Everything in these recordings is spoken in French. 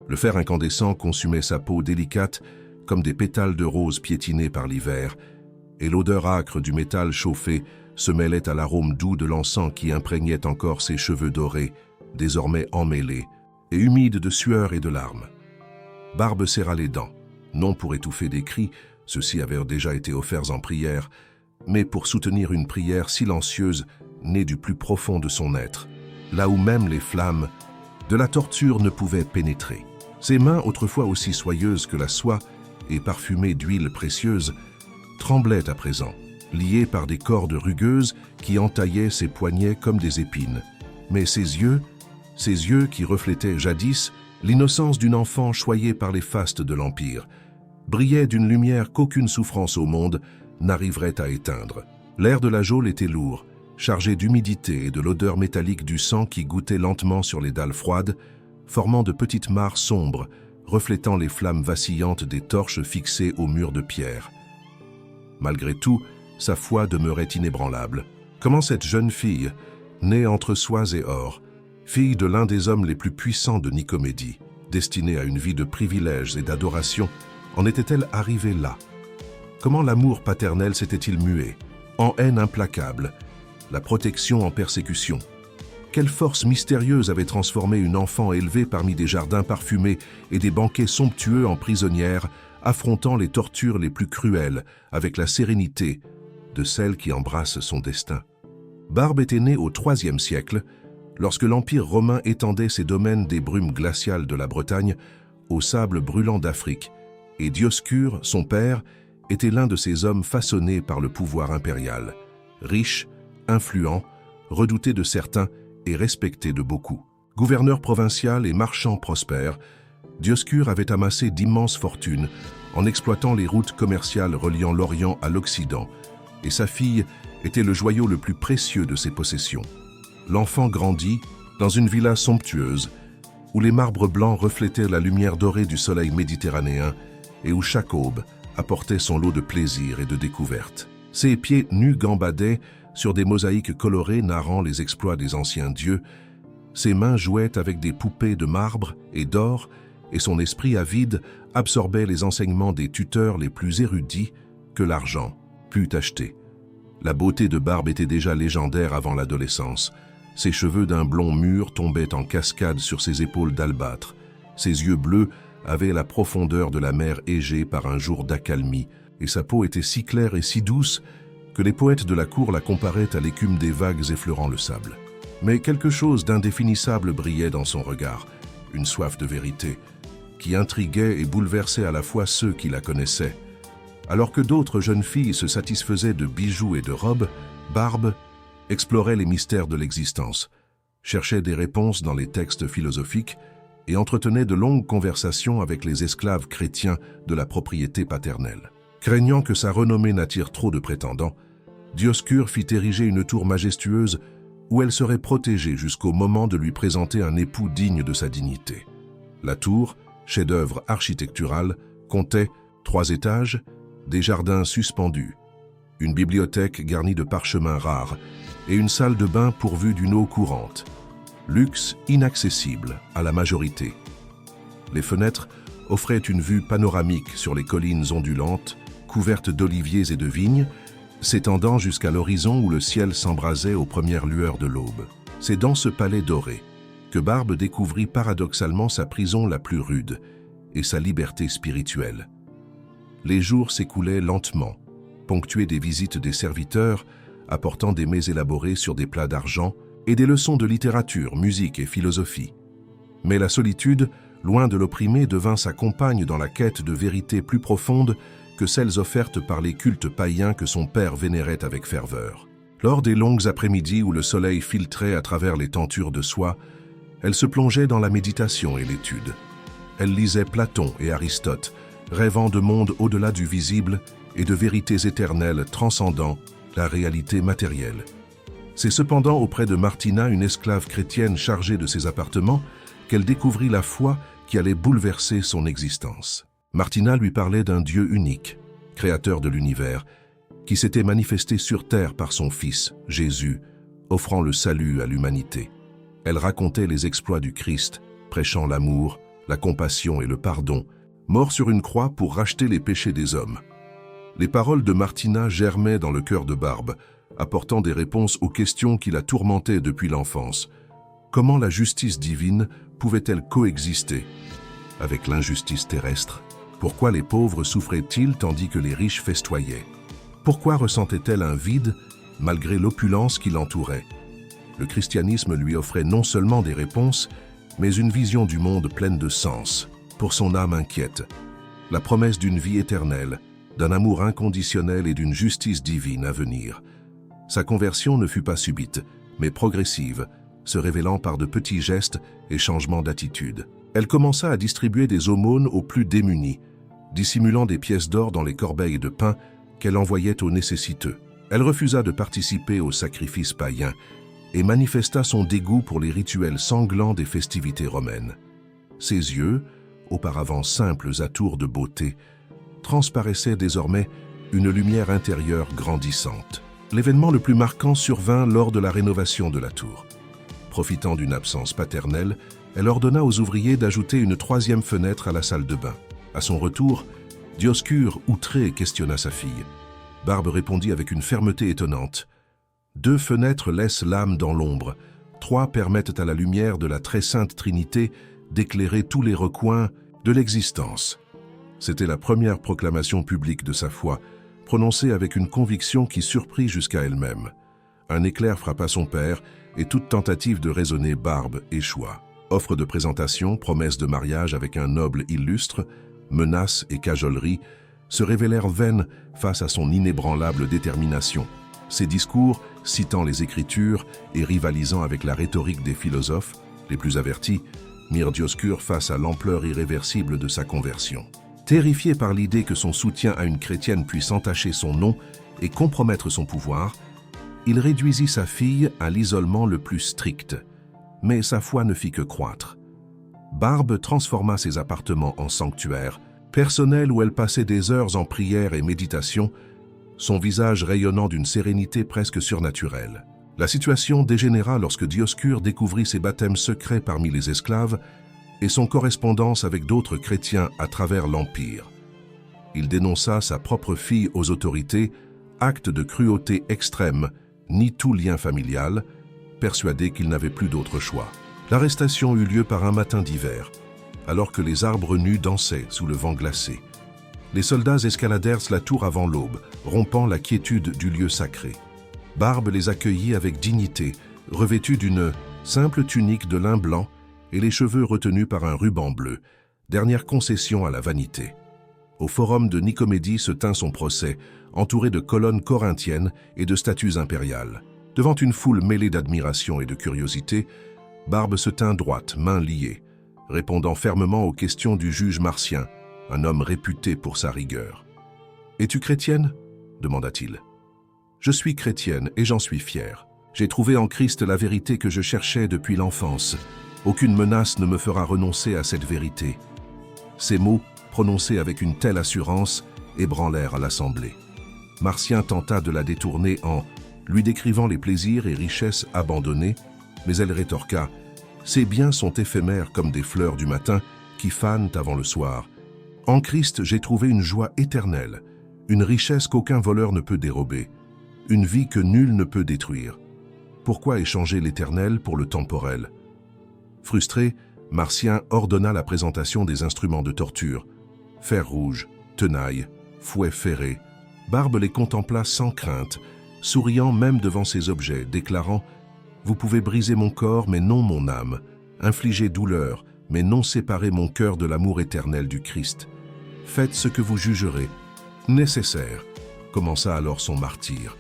Le fer incandescent consumait sa peau délicate comme des pétales de rose piétinés par l'hiver, et l'odeur âcre du métal chauffé se mêlait à l'arôme doux de l'encens qui imprégnait encore ses cheveux dorés, désormais emmêlés, et humides de sueur et de larmes. Barbe serra les dents, non pour étouffer des cris, ceux-ci avaient déjà été offerts en prière, mais pour soutenir une prière silencieuse née du plus profond de son être, là où même les flammes de la torture ne pouvaient pénétrer. Ses mains, autrefois aussi soyeuses que la soie et parfumées d'huile précieuse, tremblaient à présent, liées par des cordes rugueuses qui entaillaient ses poignets comme des épines. Mais ses yeux qui reflétaient jadis l'innocence d'une enfant choyée par les fastes de l'Empire, brillaient d'une lumière qu'aucune souffrance au monde n'arriverait à éteindre. L'air de la geôle était lourd, chargé d'humidité et de l'odeur métallique du sang qui goûtait lentement sur les dalles froides, formant de petites mares sombres, reflétant les flammes vacillantes des torches fixées au mur de pierre. Malgré tout, sa foi demeurait inébranlable. Comment cette jeune fille, née entre soie et or, fille de l'un des hommes les plus puissants de Nicomédie, destinée à une vie de privilèges et d'adoration, en était-elle arrivée là? Comment l'amour paternel s'était-il mué, en haine implacable, la protection en persécution? Quelle force mystérieuse avait transformé une enfant élevée parmi des jardins parfumés et des banquets somptueux en prisonnière, affrontant les tortures les plus cruelles avec la sérénité de celle qui embrasse son destin? Barbe était née au IIIe siècle, lorsque l'Empire romain étendait ses domaines des brumes glaciales de la Bretagne aux sables brûlants d'Afrique, et Dioscure, son père, était l'un de ces hommes façonnés par le pouvoir impérial, riche, influent, redouté de certains et respecté de beaucoup. Gouverneur provincial et marchand prospère, Dioscure avait amassé d'immenses fortunes en exploitant les routes commerciales reliant l'Orient à l'Occident, et sa fille était le joyau le plus précieux de ses possessions. L'enfant grandit dans une villa somptueuse, où les marbres blancs reflétaient la lumière dorée du soleil méditerranéen et où chaque aube apportait son lot de plaisir et de découvertes. Ses pieds nus gambadaient sur des mosaïques colorées narrant les exploits des anciens dieux, ses mains jouaient avec des poupées de marbre et d'or, et son esprit avide absorbait les enseignements des tuteurs les plus érudits que l'argent put acheter. La beauté de Barbe était déjà légendaire avant l'adolescence. Ses cheveux d'un blond mûr tombaient en cascade sur ses épaules d'albâtre. Ses yeux bleus avaient la profondeur de la mer Égée par un jour d'accalmie, et sa peau était si claire et si douce que les poètes de la cour la comparaient à l'écume des vagues effleurant le sable. Mais quelque chose d'indéfinissable brillait dans son regard, une soif de vérité, qui intriguait et bouleversait à la fois ceux qui la connaissaient. Alors que d'autres jeunes filles se satisfaisaient de bijoux et de robes, Barbe explorait les mystères de l'existence, cherchait des réponses dans les textes philosophiques et entretenait de longues conversations avec les esclaves chrétiens de la propriété paternelle. Craignant que sa renommée n'attire trop de prétendants, Dioscure fit ériger une tour majestueuse où elle serait protégée jusqu'au moment de lui présenter un époux digne de sa dignité. La tour, chef-d'œuvre architectural, comptait 3 étages, des jardins suspendus, une bibliothèque garnie de parchemins rares et une salle de bain pourvue d'une eau courante. Luxe inaccessible à la majorité. Les fenêtres offraient une vue panoramique sur les collines ondulantes, couvertes d'oliviers et de vignes, s'étendant jusqu'à l'horizon où le ciel s'embrasait aux premières lueurs de l'aube. C'est dans ce palais doré que Barbe découvrit paradoxalement sa prison la plus rude et sa liberté spirituelle. Les jours s'écoulaient lentement, ponctués des visites des serviteurs, apportant des mets élaborés sur des plats d'argent et des leçons de littérature, musique et philosophie. Mais la solitude, loin de l'opprimer, devint sa compagne dans la quête de vérités plus profondes que celles offertes par les cultes païens que son père vénérait avec ferveur. Lors des longues après-midi où le soleil filtrait à travers les tentures de soie, elle se plongeait dans la méditation et l'étude. Elle lisait Platon et Aristote, rêvant de mondes au-delà du visible et de vérités éternelles transcendant la réalité matérielle. C'est cependant auprès de Martina, une esclave chrétienne chargée de ses appartements, qu'elle découvrit la foi qui allait bouleverser son existence. Martina lui parlait d'un Dieu unique, créateur de l'univers, qui s'était manifesté sur terre par son Fils, Jésus, offrant le salut à l'humanité. Elle racontait les exploits du Christ, prêchant l'amour, la compassion et le pardon, mort sur une croix pour racheter les péchés des hommes. Les paroles de Martina germaient dans le cœur de Barbe, apportant des réponses aux questions qui la tourmentaient depuis l'enfance. Comment la justice divine pouvait-elle coexister avec l'injustice terrestre? Pourquoi les pauvres souffraient-ils tandis que les riches festoyaient? Pourquoi ressentait-elle un vide malgré l'opulence qui l'entourait? Le christianisme lui offrait non seulement des réponses, mais une vision du monde pleine de sens, pour son âme inquiète. La promesse d'une vie éternelle, d'un amour inconditionnel et d'une justice divine à venir. Sa conversion ne fut pas subite, mais progressive, se révélant par de petits gestes et changements d'attitude. Elle commença à distribuer des aumônes aux plus démunis, dissimulant des pièces d'or dans les corbeilles de pain qu'elle envoyait aux nécessiteux. Elle refusa de participer aux sacrifices païens et manifesta son dégoût pour les rituels sanglants des festivités romaines. Ses yeux, auparavant simples atours de beauté, transparaissaient désormais une lumière intérieure grandissante. L'événement le plus marquant survint lors de la rénovation de la tour. Profitant d'une absence paternelle, elle ordonna aux ouvriers d'ajouter une 3e fenêtre à la salle de bain. À son retour, Dioscure, outré, questionna sa fille. Barbe répondit avec une fermeté étonnante. 2 fenêtres laissent l'âme dans l'ombre, 3 permettent à la lumière de la très sainte Trinité d'éclairer tous les recoins de l'existence. C'était la première proclamation publique de sa foi, prononcée avec une conviction qui surprit jusqu'à elle-même. Un éclair frappa son père et toute tentative de raisonner Barbe échoua. Offre de présentation, promesse de mariage avec un noble illustre, menaces et cajoleries se révélèrent vaines face à son inébranlable détermination. Ses discours, citant les Écritures et rivalisant avec la rhétorique des philosophes, les plus avertis, mirent Dioscure face à l'ampleur irréversible de sa conversion. Terrifié par l'idée que son soutien à une chrétienne puisse entacher son nom et compromettre son pouvoir, il réduisit sa fille à l'isolement le plus strict. Mais sa foi ne fit que croître. Barbe transforma ses appartements en sanctuaire, personnel où elle passait des heures en prière et méditation, son visage rayonnant d'une sérénité presque surnaturelle. La situation dégénéra lorsque Dioscure découvrit ses baptêmes secrets parmi les esclaves et son correspondance avec d'autres chrétiens à travers l'Empire. Il dénonça sa propre fille aux autorités, acte de cruauté extrême, ni tout lien familial, persuadé qu'il n'avait plus d'autre choix. L'arrestation eut lieu par un matin d'hiver, alors que les arbres nus dansaient sous le vent glacé. Les soldats escaladèrent la tour avant l'aube, rompant la quiétude du lieu sacré. Barbe les accueillit avec dignité, revêtue d'une simple tunique de lin blanc et les cheveux retenus par un ruban bleu, dernière concession à la vanité. Au forum de Nicomédie se tint son procès, entouré de colonnes corinthiennes et de statues impériales. Devant une foule mêlée d'admiration et de curiosité, Barbe se tint droite, mains liées, répondant fermement aux questions du juge Martien, un homme réputé pour sa rigueur. « Es-tu chrétienne » demanda-t-il. « Je suis chrétienne et j'en suis fière. J'ai trouvé en Christ la vérité que je cherchais depuis l'enfance. Aucune menace ne me fera renoncer à cette vérité. » Ces mots, prononcés avec une telle assurance, ébranlèrent l'assemblée. Martien tenta de la détourner en lui décrivant les plaisirs et richesses abandonnés, mais elle rétorqua « Ces biens sont éphémères comme des fleurs du matin qui fanent avant le soir. En Christ, j'ai trouvé une joie éternelle, une richesse qu'aucun voleur ne peut dérober, une vie que nul ne peut détruire. Pourquoi échanger l'éternel pour le temporel ?» Frustré, Martien ordonna la présentation des instruments de torture. Fer rouge, tenaille, fouet ferré. Barbe les contempla sans crainte, souriant même devant ces objets, déclarant « Vous pouvez briser mon corps, mais non mon âme, infliger douleur, mais non séparer mon cœur de l'amour éternel du Christ. Faites ce que vous jugerez. Nécessaire. » Commença alors son martyre.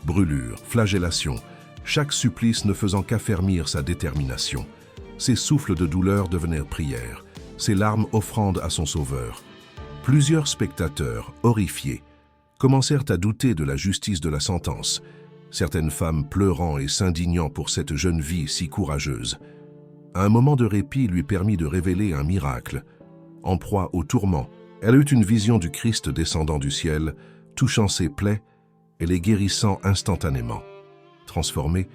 Brûlure, flagellation, chaque supplice ne faisant qu'affermir sa détermination. Ses souffles de douleur devenèrent prières, ses larmes offrandes à son Sauveur. Plusieurs spectateurs, horrifiés, commencèrent à douter de la justice de la sentence, certaines femmes pleurant et s'indignant pour cette jeune vie si courageuse. Un moment de répit lui permit de révéler un miracle. En proie au tourment, elle eut une vision du Christ descendant du ciel, touchant ses plaies et les guérissant instantanément. Transformée,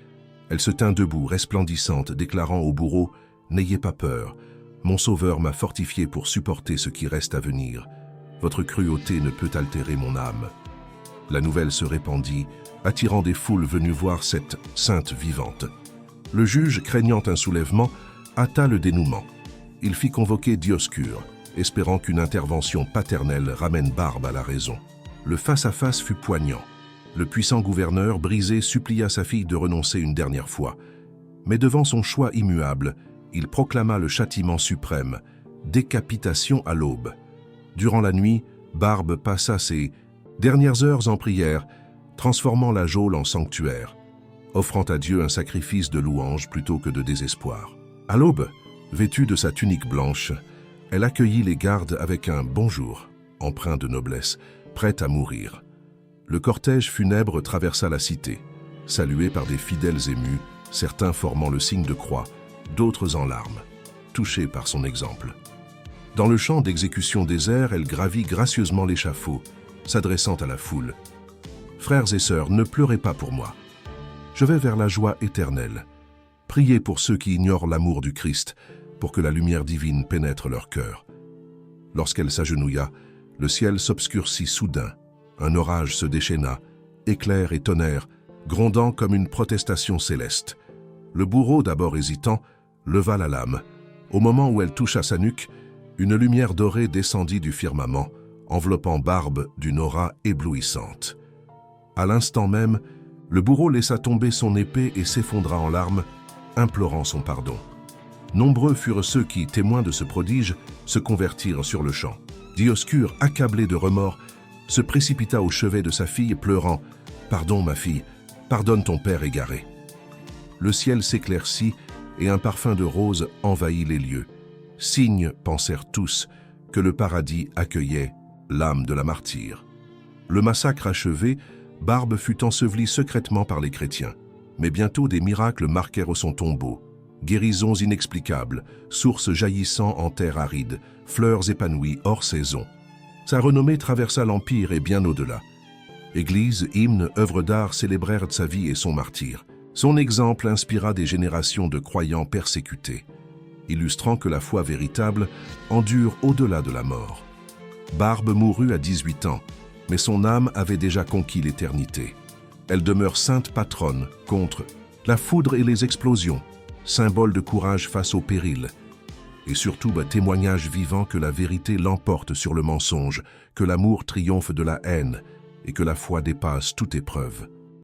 elle se tint debout, resplendissante, déclarant au bourreau « N'ayez pas peur, Mon Sauveur m'a fortifié pour supporter ce qui reste à venir. Votre cruauté ne peut altérer mon âme. » La nouvelle se répandit, attirant des foules venues voir cette sainte vivante. Le juge, craignant un soulèvement, hâta le dénouement. Il fit convoquer Dioscure, espérant qu'une intervention paternelle ramène Barbe à la raison. Le face-à-face fut poignant. Le puissant gouverneur, brisé, supplia sa fille de renoncer une dernière fois. Mais devant son choix immuable, il proclama le châtiment suprême, décapitation à l'aube. Durant la nuit, Barbe passa ses dernières heures en prière, transformant la geôle en sanctuaire, offrant à Dieu un sacrifice de louange plutôt que de désespoir. À l'aube, vêtue de sa tunique blanche, elle accueillit les gardes avec un « bonjour » empreint de noblesse, prête à mourir. Le cortège funèbre traversa la cité, salué par des fidèles émus, certains formant le signe de croix, d'autres en larmes, touchés par son exemple. Dans le champ d'exécution désert, elle gravit gracieusement l'échafaud, s'adressant à la foule. « Frères et sœurs, ne pleurez pas pour moi. Je vais vers la joie éternelle. Priez pour ceux qui ignorent l'amour du Christ, pour que la lumière divine pénètre leur cœur. » Lorsqu'elle s'agenouilla, le ciel s'obscurcit soudain. Un orage se déchaîna, éclairs et tonnerres, grondant comme une protestation céleste. Le bourreau, d'abord hésitant, leva la lame. Au moment où elle toucha sa nuque, une lumière dorée descendit du firmament, enveloppant Barbe d'une aura éblouissante. À l'instant même, le bourreau laissa tomber son épée et s'effondra en larmes, implorant son pardon. Nombreux furent ceux qui, témoins de ce prodige, se convertirent sur le champ. Dioscure, accablé de remords, se précipita au chevet de sa fille, pleurant « Pardon, ma fille, pardonne ton père égaré. » Le ciel s'éclaircit et un parfum de rose envahit les lieux. Signe, pensèrent tous, que le paradis accueillait l'âme de la martyre. Le massacre achevé, Barbe fut ensevelie secrètement par les chrétiens. Mais bientôt des miracles marquèrent son tombeau. Guérisons inexplicables, sources jaillissant en terre aride, fleurs épanouies hors saison. Sa renommée traversa l'Empire et bien au-delà. Églises, hymnes, œuvres d'art célébrèrent sa vie et son martyre. Son exemple inspira des générations de croyants persécutés, illustrant que la foi véritable endure au-delà de la mort. Barbe mourut à 18 ans, mais son âme avait déjà conquis l'éternité. Elle demeure sainte patronne contre la foudre et les explosions, symbole de courage face au péril, et surtout témoignage vivant que la vérité l'emporte sur le mensonge, que l'amour triomphe de la haine et que la foi dépasse toute épreuve.